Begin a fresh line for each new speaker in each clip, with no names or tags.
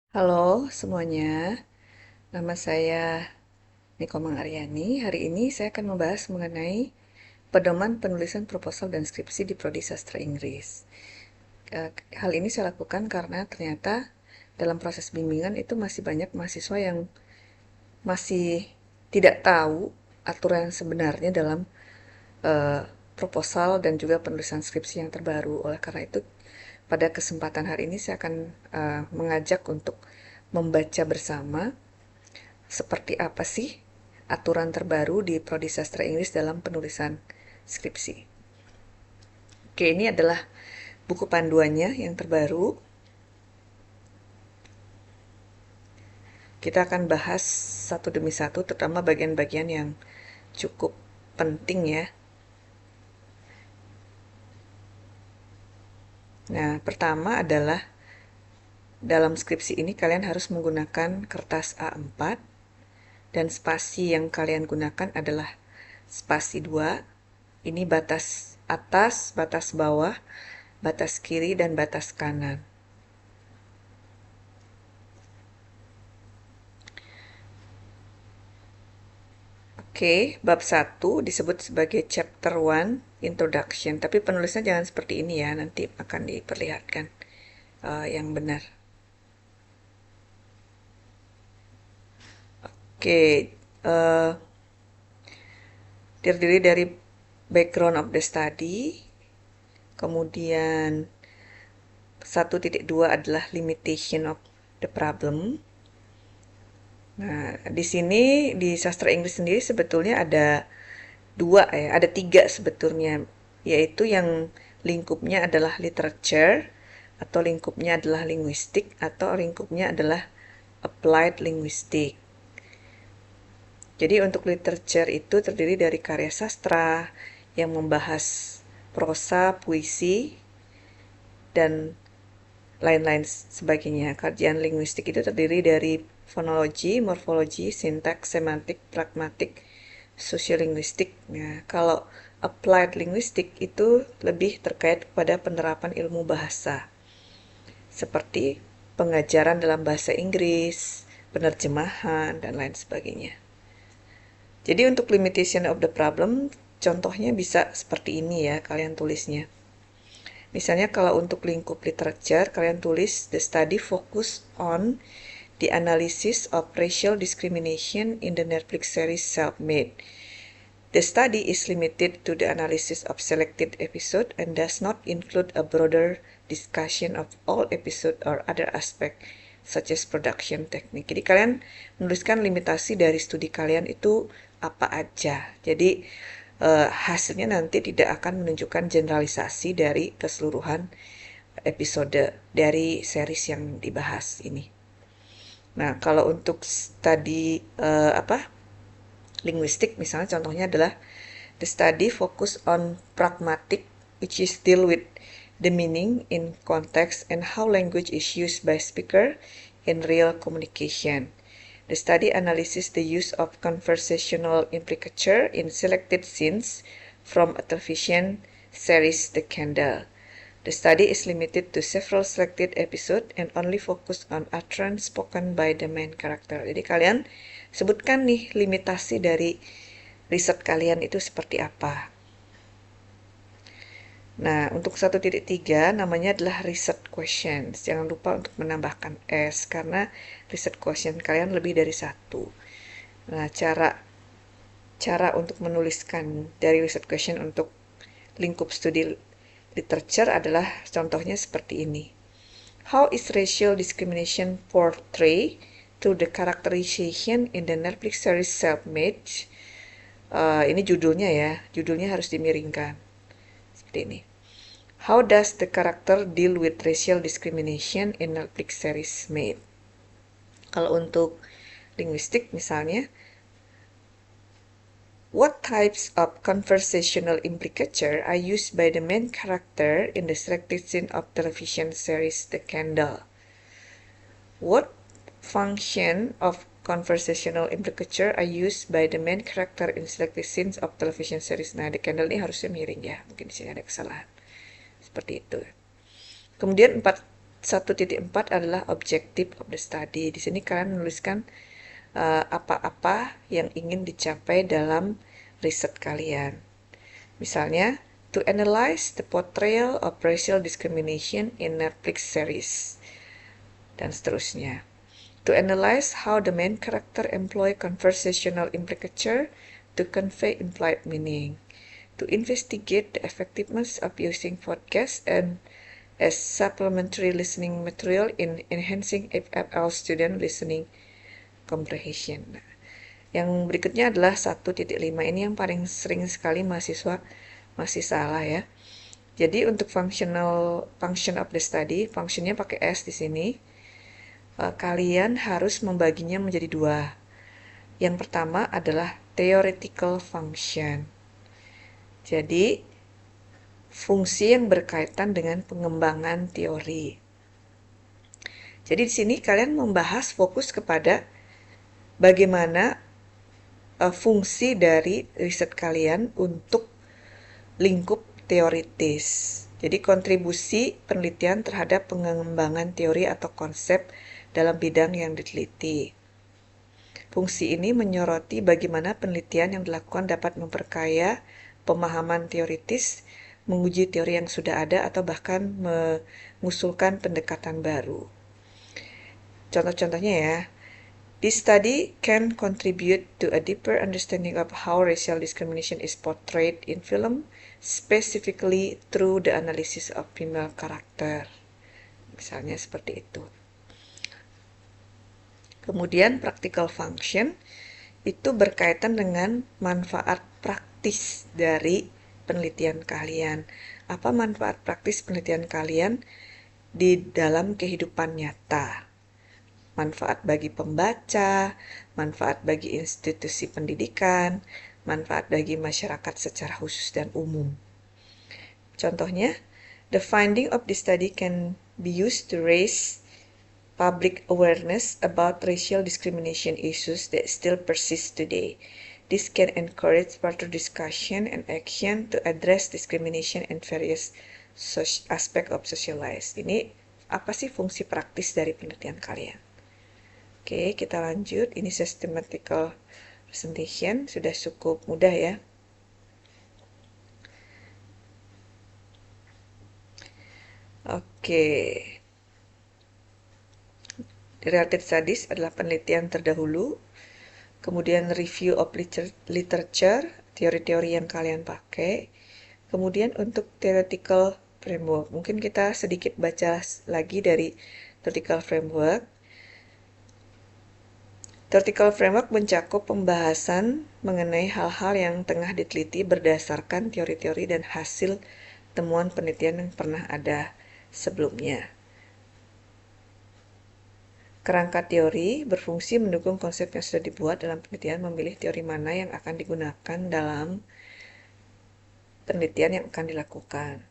Halo semuanya, nama saya Niko Mangaryani. Hari ini saya akan membahas mengenai pedoman penulisan proposal dan skripsi di Prodi Sastra Inggris. Hal ini saya lakukan karena ternyata dalam proses bimbingan itu masih banyak mahasiswa yang masih tidak tahu aturan yang sebenarnya dalam eh, proposal dan juga penulisan skripsi yang terbaru. Oleh karena itu, pada kesempatan hari ini saya akan mengajak untuk membaca bersama seperti apa sih aturan terbaru di Prodi Sastra Inggris dalam penulisan skripsi. Oke, ini adalah buku panduannya yang terbaru. Kita akan bahas satu demi satu, terutama bagian-bagian yang cukup penting ya. Nah, pertama adalah dalam skripsi ini kalian harus menggunakan kertas A4 dan spasi yang kalian gunakan adalah spasi 2. Ini batas atas, batas bawah, batas kiri, dan batas kanan. Oke, bab 1 disebut sebagai chapter 1 introduction, tapi penulisnya jangan seperti ini ya, nanti akan diperlihatkan yang benar. Oke, uh, terdiri dari background of the study, kemudian 1.2 adalah limitation of the problem. Nah, di sini di sastra Inggris sendiri sebetulnya ada ada tiga sebetulnya, yaitu yang lingkupnya adalah literature, atau lingkupnya adalah linguistik, atau lingkupnya adalah applied linguistic. Jadi untuk literature itu terdiri dari karya sastra yang membahas prosa, puisi, dan lain-lain sebagainya. Kajian linguistik itu terdiri dari fonologi, morfologi, sintaks, semantik, pragmatik, sosiolinguistik. Nah, kalau applied linguistik itu lebih terkait pada penerapan ilmu bahasa, seperti pengajaran dalam bahasa Inggris, penerjemahan, dan lain sebagainya. Jadi untuk limitation of the problem, contohnya bisa seperti ini ya, kalian tulisnya. Misalnya kalau untuk lingkup literature, kalian tulis the study focus on the analysis of racial discrimination in the Netflix series Self-Made. The study is limited to the analysis of selected episode and does not include a broader discussion of all episode or other aspect such as production technique. Jadi kalian menuliskan limitasi dari studi kalian itu apa aja. Jadi hasilnya nanti tidak akan menunjukkan generalisasi dari keseluruhan episode dari series yang dibahas ini. Nah, kalau untuk studi linguistik misalnya contohnya adalah the study focus on pragmatic, which is deal with the meaning in context and how language is used by speaker in real communication. The study analyzes the use of conversational implicature in selected scenes from a television series The Candle. The study is limited to several selected episodes and only focus on utterance spoken by the main character. Jadi kalian sebutkan nih limitasi dari riset kalian itu seperti apa. Nah, untuk 1.3 namanya adalah research questions. Jangan lupa untuk menambahkan S karena research question kalian lebih dari satu. Nah, cara untuk menuliskan dari research question untuk lingkup studi literature adalah contohnya seperti ini. How is racial discrimination portrayed through the characterization in the Netflix series Self-Made? Ini judulnya ya, judulnya harus dimiringkan. Seperti ini. How does the character deal with racial discrimination in Netflix series Made? Kalau untuk linguistik misalnya, what types of conversational implicature are used by the main character in the selected scene of television series The Candle? What function of conversational implicature are used by the main character in selected scenes of television series? Nah, The Candle ini harusnya miring ya, mungkin di sini ada kesalahan. Seperti itu. Kemudian 1.4 adalah objective of the study. Di sini kalian menuliskan apa-apa yang ingin dicapai dalam riset kalian. Misalnya, to analyze the portrayal of racial discrimination in Netflix series, dan seterusnya. To analyze how the main character employ conversational implicature to convey implied meaning. To investigate the effectiveness of using podcasts and as supplementary listening material in enhancing FFL student listening comprehension. Yang berikutnya adalah 1.5. Ini yang paling sering sekali mahasiswa masih salah ya. Jadi untuk function of the study, functionnya pakai S di sini. Kalian harus membaginya menjadi dua. Yang pertama adalah theoretical function. Jadi fungsi yang berkaitan dengan pengembangan teori. Jadi di sini kalian membahas fokus kepada bagaimana fungsi dari riset kalian untuk lingkup teoritis. Jadi kontribusi penelitian terhadap pengembangan teori atau konsep dalam bidang yang diteliti. Fungsi ini menyoroti bagaimana penelitian yang dilakukan dapat memperkaya pemahaman teoritis, menguji teori yang sudah ada, atau bahkan mengusulkan pendekatan baru. Contoh-contohnya ya, this study can contribute to a deeper understanding of how racial discrimination is portrayed in film, specifically through the analysis of female character. Misalnya seperti itu. Kemudian practical function itu berkaitan dengan manfaat praktis dari penelitian kalian. Apa manfaat praktis penelitian kalian di dalam kehidupan nyata? Manfaat bagi pembaca, manfaat bagi institusi pendidikan, manfaat bagi masyarakat secara khusus dan umum. Contohnya, the finding of this study can be used to raise public awareness about racial discrimination issues that still persist today. This can encourage further discussion and action to address discrimination and various aspect of social life. Ini apa sih fungsi praktis dari penelitian kalian? Oke, kita lanjut. Ini systematical presentation, sudah cukup mudah ya. Oke. Related studies adalah penelitian terdahulu. Kemudian review of literature, teori-teori yang kalian pakai. Kemudian untuk theoretical framework, mungkin kita sedikit baca lagi dari theoretical framework. Theoretical framework mencakup pembahasan mengenai hal-hal yang tengah diteliti berdasarkan teori-teori dan hasil temuan penelitian yang pernah ada sebelumnya. Kerangka teori berfungsi mendukung konsep yang sudah dibuat dalam penelitian, memilih teori mana yang akan digunakan dalam penelitian yang akan dilakukan.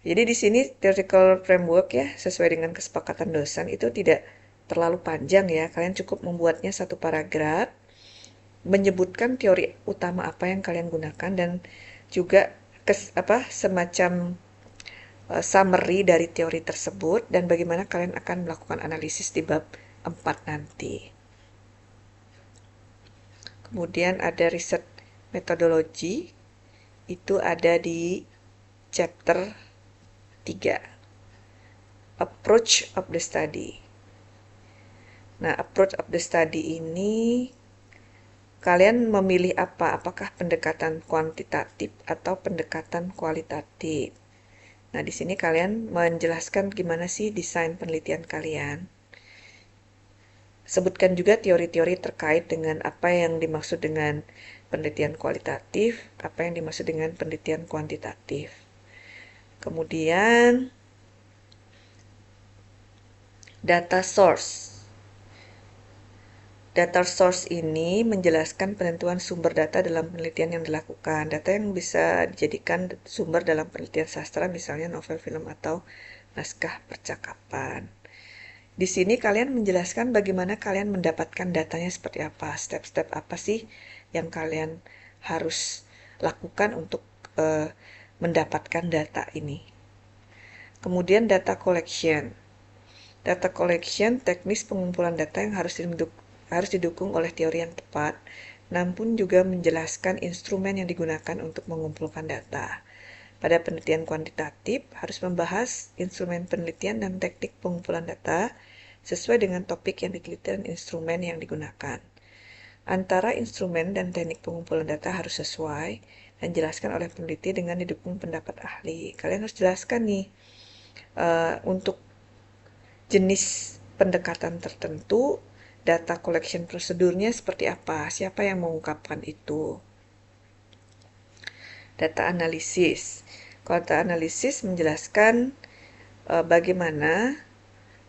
Jadi di sini theoretical framework ya, sesuai dengan kesepakatan dosen itu tidak terlalu panjang ya, kalian cukup membuatnya satu paragraf, menyebutkan teori utama apa yang kalian gunakan dan juga semacam summary dari teori tersebut dan bagaimana kalian akan melakukan analisis di bab 4 nanti. Kemudian ada riset metodologi, itu ada di chapter 3. Approach of the study. Nah, approach of the study ini kalian memilih apa? Apakah pendekatan kuantitatif atau pendekatan kualitatif? Nah, di sini kalian menjelaskan gimana sih desain penelitian kalian. Sebutkan juga teori-teori terkait dengan apa yang dimaksud dengan penelitian kualitatif, apa yang dimaksud dengan penelitian kuantitatif. Kemudian, data source. Data source ini menjelaskan penentuan sumber data dalam penelitian yang dilakukan. Data yang bisa dijadikan sumber dalam penelitian sastra, misalnya novel, film, atau naskah percakapan. Di sini kalian menjelaskan bagaimana kalian mendapatkan datanya seperti apa, step-step apa sih yang kalian harus lakukan untuk mendapatkan data ini. Kemudian data collection. Data collection, teknis pengumpulan data yang harus didukung oleh teori yang tepat, namun juga menjelaskan instrumen yang digunakan untuk mengumpulkan data. Pada penelitian kuantitatif, harus membahas instrumen penelitian dan teknik pengumpulan data sesuai dengan topik yang diteliti dan instrumen yang digunakan. Antara instrumen dan teknik pengumpulan data harus sesuai dan jelaskan oleh peneliti dengan didukung pendapat ahli. Kalian harus jelaskan nih, untuk jenis pendekatan tertentu, data collection prosedurnya seperti apa, siapa yang mengungkapkan itu. Data analisis. Data analisis menjelaskan bagaimana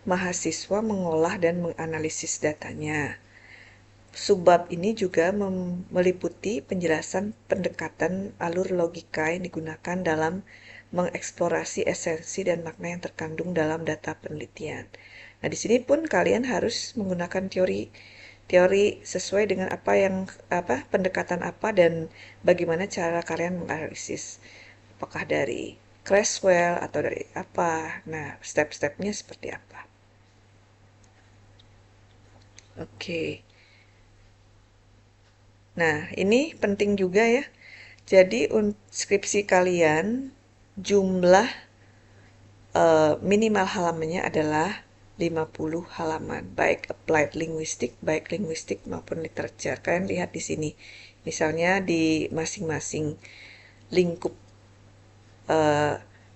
mahasiswa mengolah dan menganalisis datanya. Subbab ini juga meliputi penjelasan pendekatan alur logika yang digunakan dalam mengeksplorasi esensi dan makna yang terkandung dalam data penelitian. Nah, di sini pun kalian harus menggunakan teori sesuai dengan pendekatan apa dan bagaimana cara kalian menganalisis. Apakah dari Creswell atau dari apa? Nah, step-stepnya seperti apa? Oke. Nah, ini penting juga ya. Jadi, skripsi kalian jumlah minimal halamannya adalah 50 halaman, baik applied linguistik, baik linguistik maupun literature. Kalian lihat di sini. Misalnya di masing-masing lingkup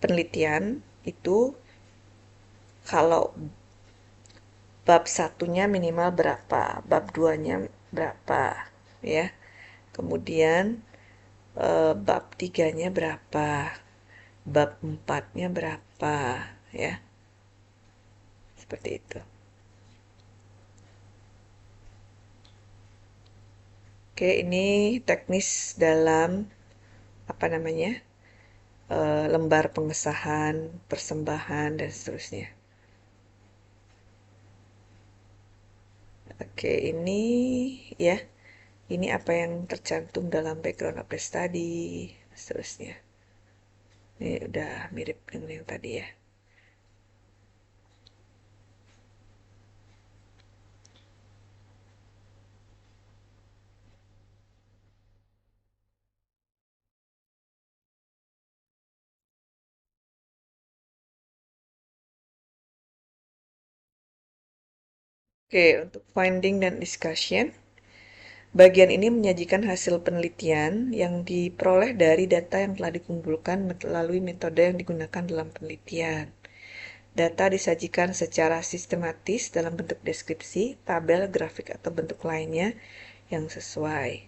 penelitian itu, kalau bab satunya minimal berapa, bab 2-nya berapa, ya. Kemudian bab 3-nya berapa, bab 4-nya berapa, ya. Seperti itu. Oke, ini teknis dalam lembar pengesahan, persembahan, dan seterusnya. Oke, ini ya, ini apa yang tercantum dalam background of the study, seterusnya. Ini udah mirip dengan yang tadi ya. Oke, untuk finding dan discussion, bagian ini menyajikan hasil penelitian yang diperoleh dari data yang telah dikumpulkan melalui metode yang digunakan dalam penelitian. Data disajikan secara sistematis dalam bentuk deskripsi, tabel, grafik, atau bentuk lainnya yang sesuai.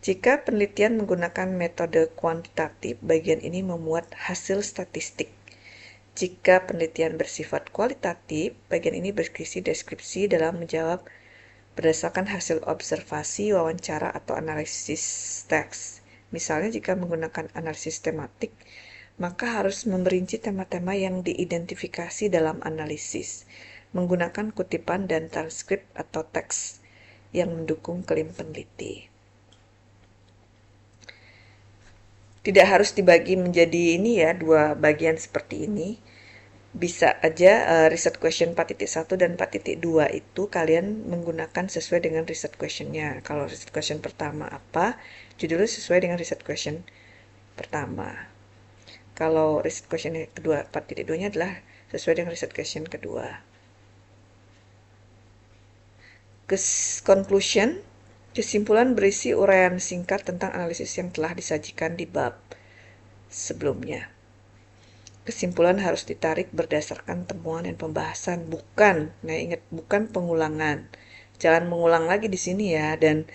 Jika penelitian menggunakan metode kuantitatif, bagian ini memuat hasil statistik. Jika penelitian bersifat kualitatif, bagian ini berisi deskripsi dalam menjawab berdasarkan hasil observasi, wawancara, atau analisis teks. Misalnya jika menggunakan analisis tematik, maka harus memperinci tema-tema yang diidentifikasi dalam analisis, menggunakan kutipan dan transkrip atau teks yang mendukung klaim peneliti. Tidak harus dibagi menjadi ini ya, dua bagian seperti ini. Bisa aja research question 4.1 dan 4.2 itu kalian menggunakan sesuai dengan research questionnya. Kalau research question pertama apa, judulnya sesuai dengan research question pertama. Kalau research question kedua 4.2-nya adalah sesuai dengan research question kedua. Conclusion, kesimpulan berisi uraian singkat tentang analisis yang telah disajikan di bab sebelumnya. Kesimpulan harus ditarik berdasarkan temuan dan pembahasan, bukan pengulangan. Jangan mengulang lagi di sini ya, dan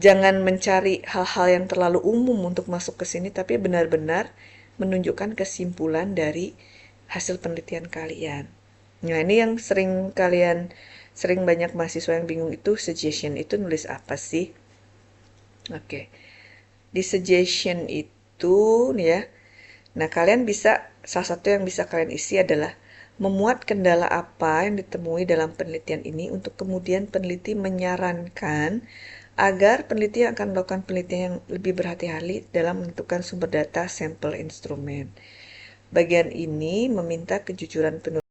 jangan mencari hal-hal yang terlalu umum untuk masuk ke sini, tapi benar-benar menunjukkan kesimpulan dari hasil penelitian kalian. Nah, ini yang sering banyak mahasiswa yang bingung itu, suggestion itu nulis apa sih? Oke. Di suggestion itu nih ya. Nah, salah satu yang bisa kalian isi adalah memuat kendala apa yang ditemui dalam penelitian ini untuk kemudian peneliti menyarankan agar peneliti yang akan melakukan penelitian yang lebih berhati-hati dalam menentukan sumber data sampel instrumen. Bagian ini meminta kejujuran penulis.